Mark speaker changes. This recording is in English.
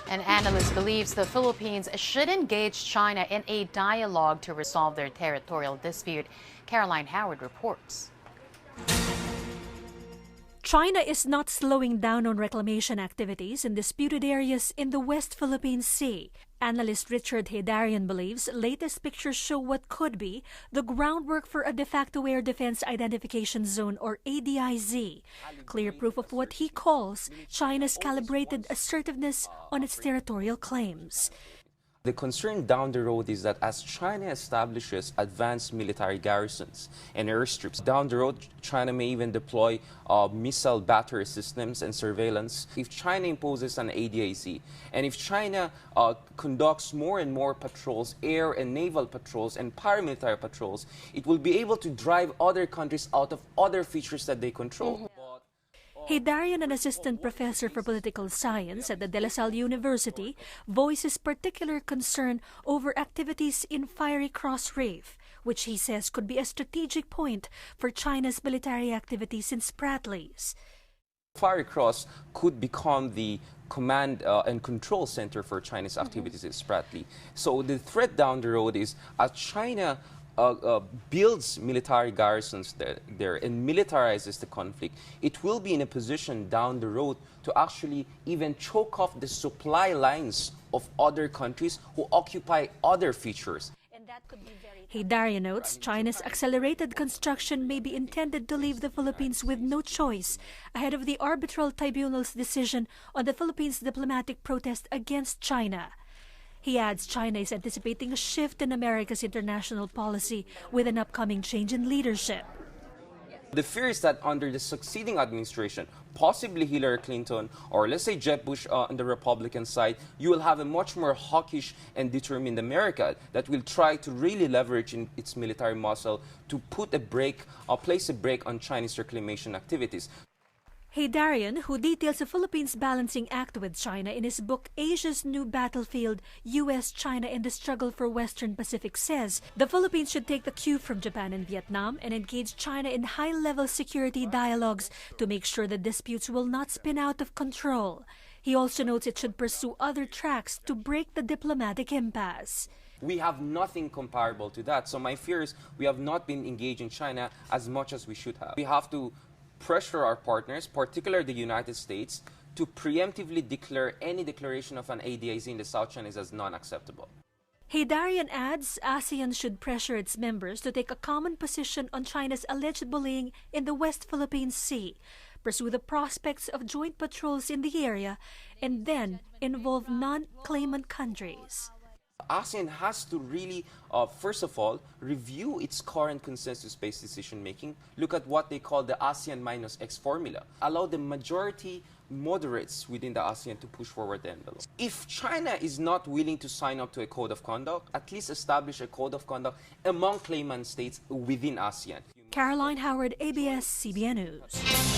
Speaker 1: An analyst believes the Philippines should engage China in a dialogue to resolve their territorial dispute. Caroline Howard reports.
Speaker 2: China is not slowing down on reclamation activities in disputed areas in the West Philippine Sea. Analyst Richard Heydarian believes latest pictures show what could be the groundwork for a de facto air defense identification zone, or ADIZ, clear proof of what he calls China's calibrated assertiveness on its territorial claims.
Speaker 3: The concern down the road is that as China establishes advanced military garrisons and airstrips, down the road China may even deploy missile battery systems and surveillance. If China imposes an ADIZ, and if China conducts more and more patrols, air and naval patrols and paramilitary patrols, it will be able to drive other countries out of other features that they control.
Speaker 2: Heydarian, an assistant professor for political science at the De La Salle University, voices particular concern over activities in Fiery Cross Reef, which he says could be a strategic point for China's military activities in Spratlys.
Speaker 3: Fiery Cross could become the command and control center for China's activities in Spratlys. So the threat down the road is as China builds military garrisons there and militarizes the conflict, it will be in a position down the road to actually even choke off the supply lines of other countries who occupy other features.
Speaker 2: Heydarian notes China's accelerated construction may be intended to leave the Philippines with no choice ahead of the arbitral tribunal's decision on the Philippines' diplomatic protest against China. He adds China is anticipating a shift in America's international policy with an upcoming change in leadership.
Speaker 3: The fear is that under the succeeding administration, possibly Hillary Clinton or let's say Jeb Bush on the Republican side, you will have a much more hawkish and determined America that will try to really leverage in its military muscle to put a brake or place a brake on Chinese reclamation activities.
Speaker 2: Heydarian, who details the Philippines' balancing act with China in his book Asia's New Battlefield, U.S., China and the Struggle for Western Pacific, says the Philippines should take the cue from Japan and Vietnam and engage China in high-level security dialogues to make sure the disputes will not spin out of control. He also notes it should pursue other tracks to break the diplomatic impasse.
Speaker 3: We have nothing comparable to that. So my fear is we have not been engaging China as much as we should have. We have to pressure our partners, particularly the United States, to preemptively declare any declaration of an ADIZ in the South China as non-acceptable.
Speaker 2: Heydarian adds ASEAN should pressure its members to take a common position on China's alleged bullying in the West Philippine Sea, pursue the prospects of joint patrols in the area, and then involve non-claimant countries.
Speaker 3: ASEAN has to really, first of all, review its current consensus-based decision-making, look at what they call the ASEAN minus X formula, allow the majority moderates within the ASEAN to push forward the envelope. If China is not willing to sign up to a code of conduct, at least establish a code of conduct among claimant states within ASEAN.
Speaker 2: Caroline Howard, ABS-CBN News.